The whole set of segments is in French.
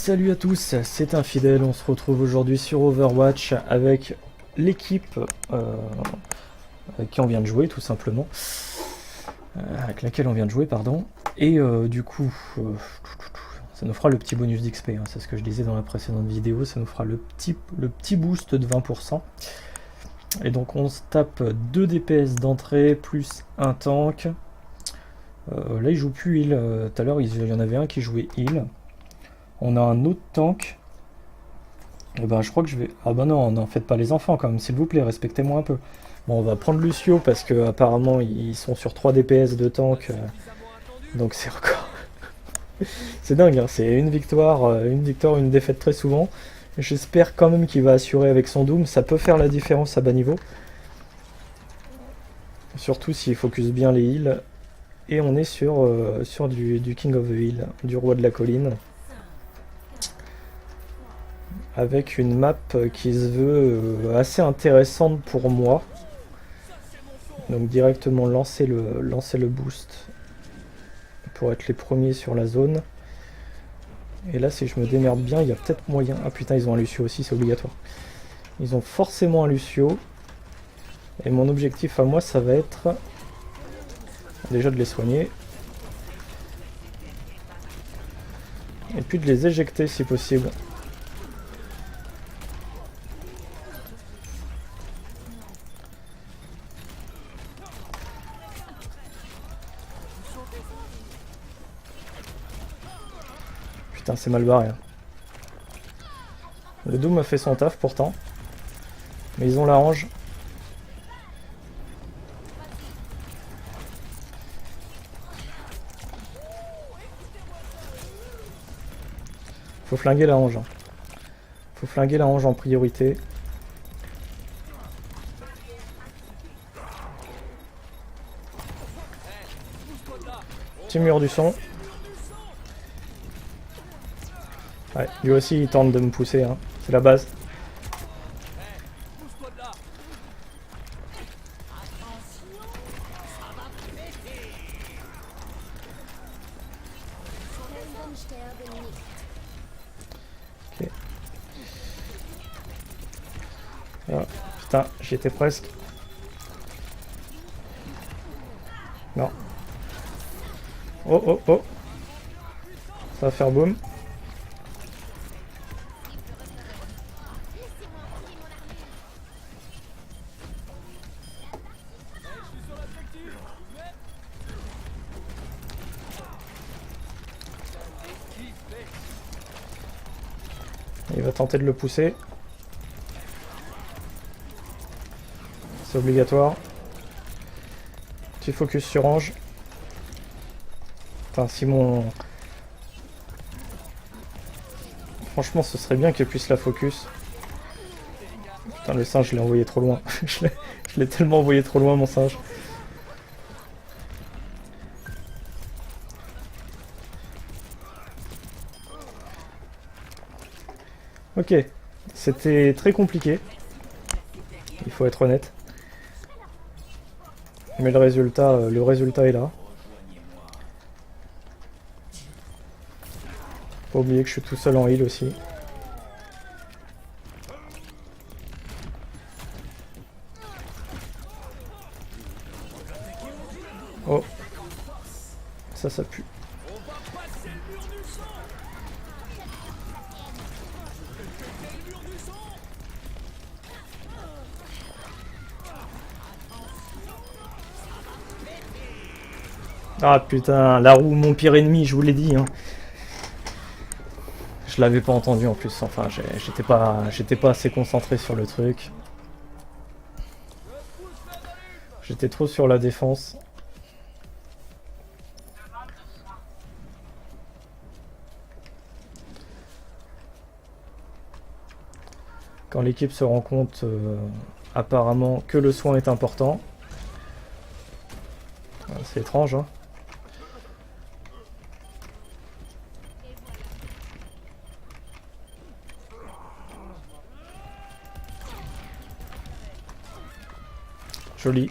Salut à tous, c'est Infidèle, on se retrouve aujourd'hui sur Overwatch avec l'équipe avec qui on vient de jouer tout simplement, avec laquelle on vient de jouer pardon, et du coup ça nous fera le petit bonus d'XP, hein, c'est ce que je disais dans la précédente vidéo, ça nous fera le petit boost de 20%, et donc on se tape 2 DPS d'entrée plus un tank. Là il joue plus heal, tout à l'heure il y en avait un qui jouait heal. On a un autre tank. Et ben je crois que je vais... Ah bah non, n'en faites pas les enfants quand même, s'il vous plaît, respectez-moi un peu. Bon, on va prendre Lucio parce que apparemment ils sont sur 3 DPS de tank. Donc c'est encore... c'est dingue, hein, c'est une victoire, une défaite très souvent. J'espère quand même qu'il va assurer avec son Doom, ça peut faire la différence à bas niveau. Surtout s'il focus bien les heals. Et on est sur du King of the Hill, du roi de la colline. Avec une map qui se veut assez intéressante pour moi. Donc directement lancer le boost pour être les premiers sur la zone. Et là si je me démerde bien, il y a peut-être moyen... Ah putain, ils ont un Lucio aussi, c'est obligatoire. Ils ont forcément un Lucio. Et mon objectif à moi, ça va être déjà de les soigner. Et puis de les éjecter si possible. Putain, c'est mal barré. Le Doom a fait son taf pourtant. Mais ils ont la range. Faut flinguer la range. Faut flinguer la range en priorité. Petit mur du son. Ouais, lui aussi il tente de me pousser, hein. C'est la base. Ok. Ah, putain, j'y étais presque. Non. Oh oh oh. Ça va faire boum. Il va tenter de le pousser. C'est obligatoire. Petit focus sur Ange. Putain, si mon... Franchement, ce serait bien qu'il puisse la focus. Putain, le singe, je l'ai envoyé trop loin. Je l'ai tellement envoyé trop loin, mon singe. Ok, c'était très compliqué. Il faut être honnête. Mais le résultat est là. Faut pas oublier que je suis tout seul en heal aussi. Oh. Ça pue. Ah putain, la roue, mon pire ennemi, je vous l'ai dit, hein. Je l'avais pas entendu en plus, enfin j'étais pas assez concentré sur le truc. J'étais trop sur la défense. Quand l'équipe se rend compte apparemment que le soin est important. C'est étrange, hein. Joli.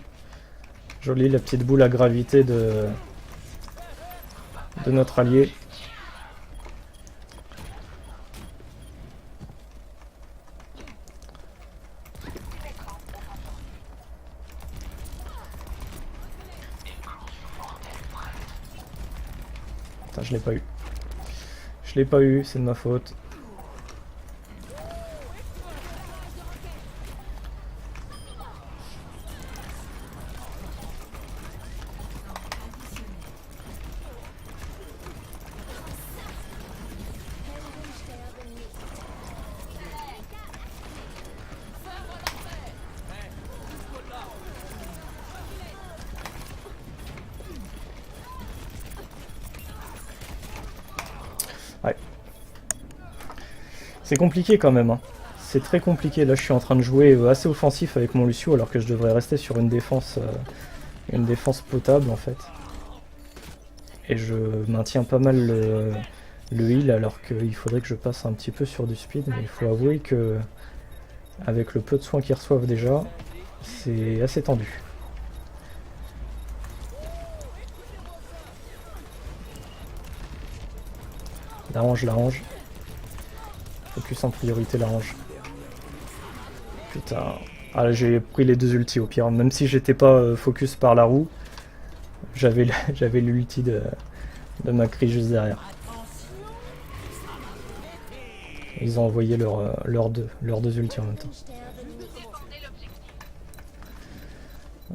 Joli la petite boule à gravité de notre allié. je l'ai pas eu. Je l'ai pas eu, c'est de ma faute. Ouais. C'est compliqué quand même, hein. C'est très compliqué. Là, je suis en train de jouer assez offensif avec mon Lucio, alors que je devrais rester sur une défense potable, en fait. Et je maintiens pas mal le heal, alors qu'il faudrait que je passe un petit peu sur du speed. Mais il faut avouer que, avec le peu de soins qu'ils reçoivent déjà, c'est assez tendu. La range. Focus en priorité la range. Putain. Ah, j'ai pris les deux ultis au pire. Même si j'étais pas focus par la roue, j'avais l'ulti de Macri juste derrière. Ils ont envoyé leurs deux ultis en même temps.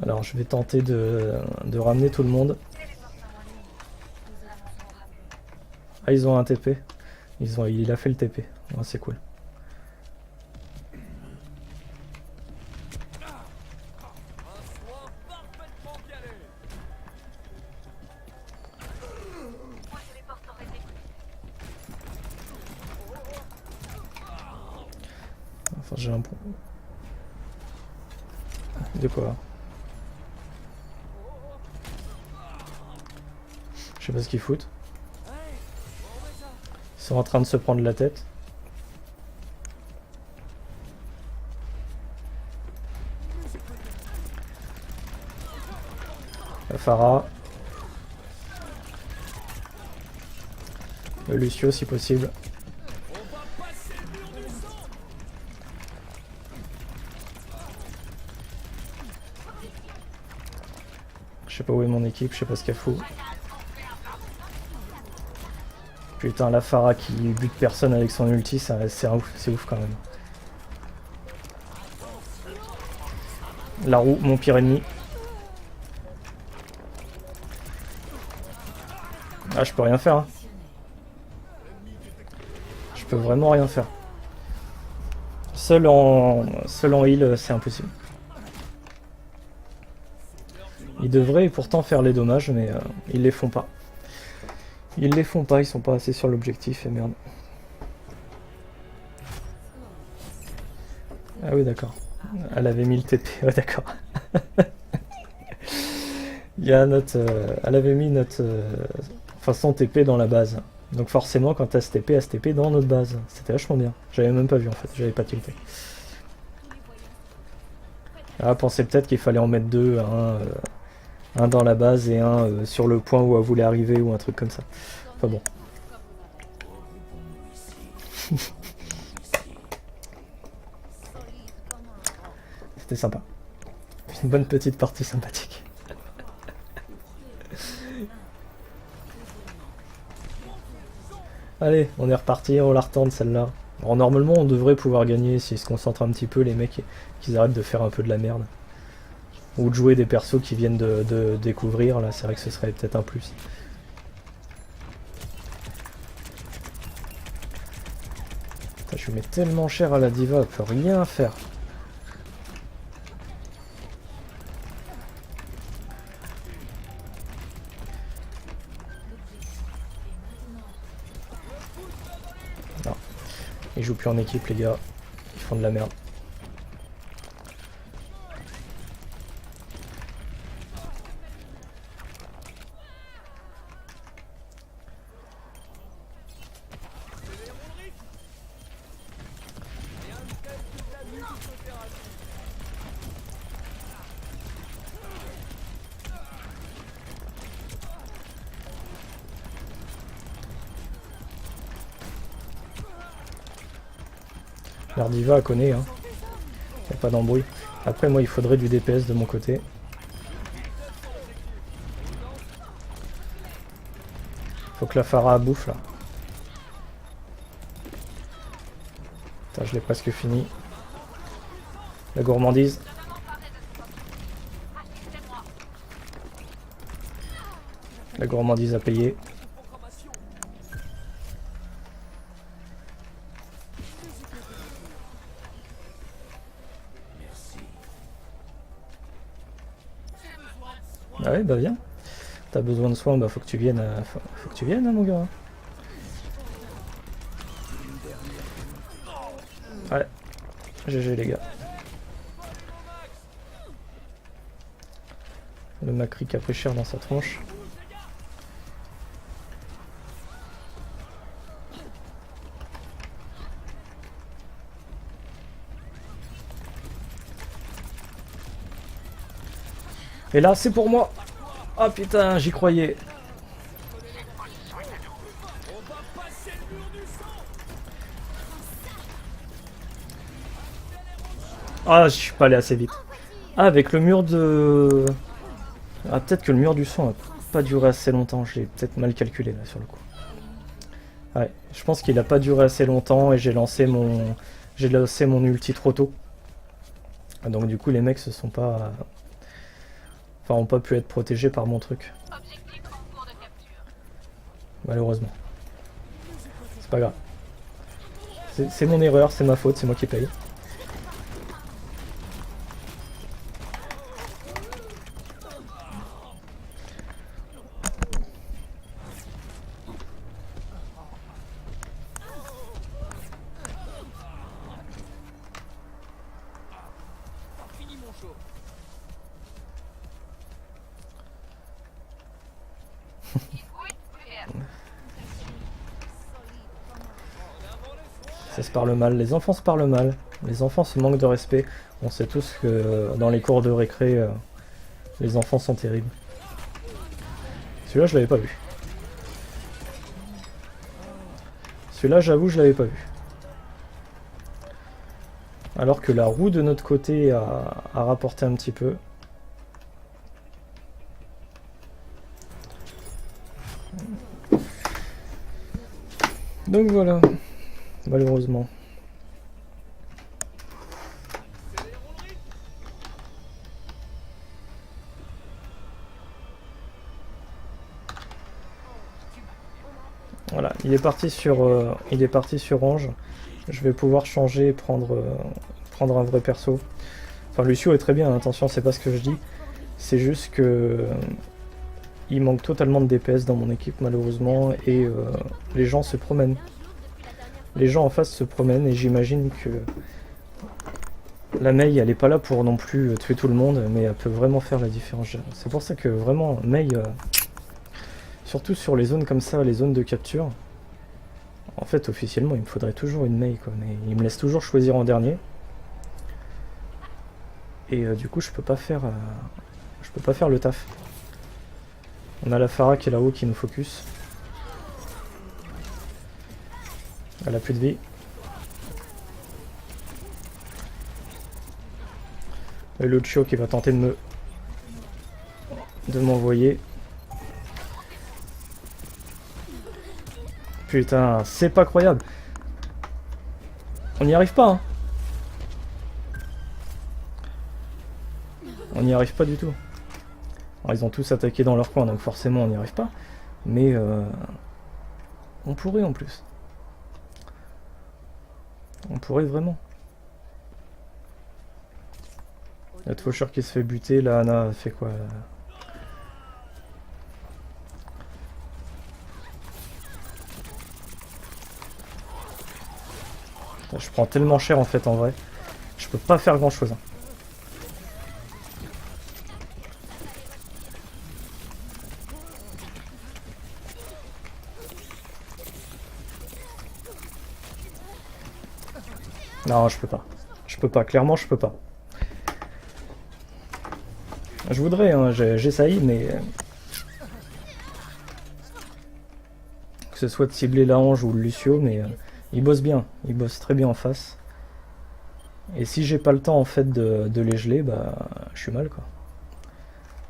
Alors je vais tenter de ramener tout le monde. Ah, ils ont un TP. Il a fait le TP. Ouais, c'est cool. Enfin, j'ai un... De quoi? Je sais pas ce qu'ils foutent. Ils sont en train de se prendre la tête. La Pharah. Le Lucio si possible. Je sais pas où est mon équipe, je sais pas ce qu'elle fout. Putain, la Pharah qui bute personne avec son ulti, c'est ouf quand même. La roue, mon pire ennemi. Ah, je peux rien faire. Hein. Je peux vraiment rien faire. Seul en heal, c'est impossible. Ils devraient pourtant faire les dommages, mais ils les font pas. Ils les font pas, ils sont pas assez sur l'objectif, et merde. Ah oui, d'accord. Elle avait mis le TP, ouais, d'accord. Il y a elle avait mis enfin son TP dans la base. Donc forcément, quand elle se TP dans notre base. C'était vachement bien. J'avais même pas vu en fait, j'avais pas tilté. Ah, pensez peut-être qu'il fallait en mettre deux, un dans la base et un sur le point où elle voulait arriver ou un truc comme ça. Enfin bon. C'était sympa. Une bonne petite partie sympathique. Allez, on est reparti, on la retente celle-là. Alors normalement on devrait pouvoir gagner s'ils se concentrent un petit peu les mecs, qu'ils arrêtent de faire un peu de la merde. Ou de jouer des persos qui viennent de découvrir, là c'est vrai que ce serait peut-être un plus. Putain, je lui mets tellement cher à la diva, elle peut rien faire. Non. Ils jouent plus en équipe les gars, ils font de la merde. Leur diva à connaît, hein. Y a pas d'embrouille. Après moi il faudrait du DPS de mon côté. que la Pharah bouffe là. Putain, je l'ai presque fini. La gourmandise. La gourmandise à payer. Ah ouais, bah viens. T'as besoin de soins, bah faut que tu viennes, faut que tu viennes, hein, mon gars. Ouais, GG les gars. Le Macri qui a pris cher dans sa tronche. Et là, c'est pour moi. Oh putain, j'y croyais. Ah, je suis pas allé assez vite. Ah, avec le mur de... Ah, peut-être que le mur du son a pas duré assez longtemps. J'ai peut-être mal calculé là sur le coup. Ouais, je pense qu'il a pas duré assez longtemps et j'ai lancé mon ulti trop tôt. Donc du coup, les mecs se sont pas... Enfin, ont pas pu être protégés par mon truc. Malheureusement. C'est pas grave. C'est mon erreur, c'est ma faute, c'est moi qui paye. Ça se parle mal, les enfants se parlent mal, les enfants se manquent de respect. On sait tous que dans les cours de récré, les enfants sont terribles. Celui-là, je l'avais pas vu. Celui-là, j'avoue, je l'avais pas vu. Alors que la roue de notre côté a rapporté un petit peu. Donc voilà, malheureusement. Voilà, il est parti sur Ange. Je vais pouvoir changer et prendre un vrai perso. Enfin, Lucio est très bien, attention, c'est pas ce que je dis. C'est juste que il manque totalement de DPS dans mon équipe malheureusement et les gens se promènent. Les gens en face se promènent et j'imagine que la Mei elle est pas là pour non plus tuer tout le monde mais elle peut vraiment faire la différence. C'est pour ça que vraiment Mei, surtout sur les zones comme ça, les zones de capture, en fait officiellement il me faudrait toujours une Mei quoi, mais il me laisse toujours choisir en dernier. Et du coup je peux pas faire le taf. On a la Pharah qui est là-haut qui nous focus. Elle a plus de vie. Et le Lucio qui va tenter de m'envoyer. Putain, c'est pas croyable. On n'y arrive pas, hein. On n'y arrive pas du tout. Alors, ils ont tous attaqué dans leur coin, donc forcément on n'y arrive pas. Mais on pourrait en plus. On pourrait vraiment. La Faucheur qui se fait buter, la Ana fait quoi là? Je prends tellement cher en fait en vrai. Je peux pas faire grand chose. Hein. Non, je peux pas. Je peux pas, clairement je peux pas. Je voudrais, hein, j'essaye, mais... Que ce soit de cibler la Ange ou le Lucio, mais il bosse bien. Il bosse très bien en face. Et si j'ai pas le temps en fait de les geler, bah je suis mal quoi.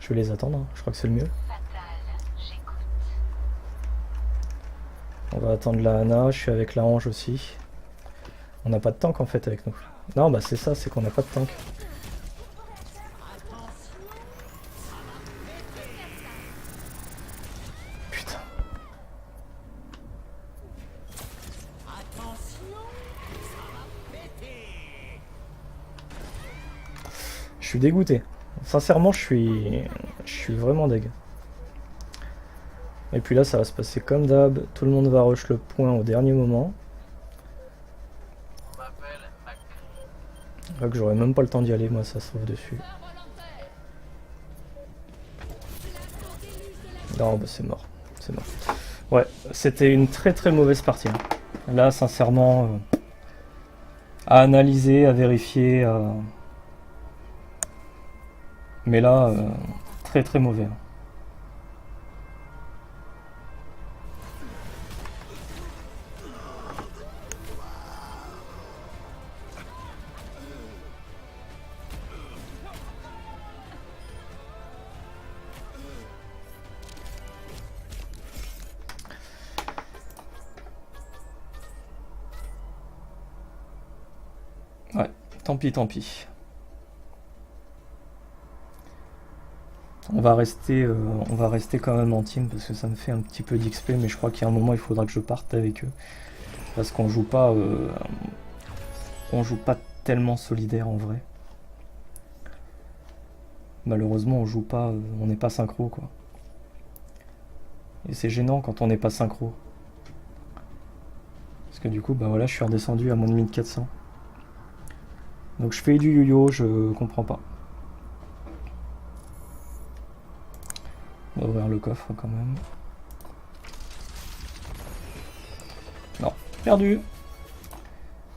Je vais les attendre, hein. Je crois que c'est le mieux. On va attendre la Hana, je suis avec la Ange aussi. On n'a pas de tank en fait avec nous. Non bah c'est ça, c'est qu'on n'a pas de tank. Putain. Je suis dégoûté. Sincèrement, je suis vraiment deg. Et puis là, ça va se passer comme d'hab. Tout le monde va rush le point au dernier moment. Là que j'aurais même pas le temps d'y aller, moi, ça se trouve dessus. Non, bah c'est mort. C'est mort. Ouais, c'était une très très mauvaise partie. Là, sincèrement, à analyser, à vérifier. Mais là, très très mauvais. Ouais, tant pis, tant pis. On va rester quand même en team parce que ça me fait un petit peu d'XP, mais je crois qu'il y a un moment il faudra que je parte avec eux parce qu'on joue pas tellement solidaire en vrai. Malheureusement on joue pas, on n'est pas synchro quoi. Et c'est gênant quand on n'est pas synchro. Parce que du coup bah voilà je suis redescendu à moins de 1400. Donc je fais du yo-yo, je comprends pas. On va ouvrir le coffre quand même. Non, perdu.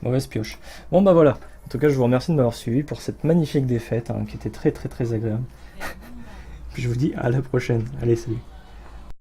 Mauvaise pioche. Bon bah voilà. En tout cas je vous remercie de m'avoir suivi pour cette magnifique défaite hein, qui était très très très agréable. Puis je vous dis à la prochaine. Allez salut.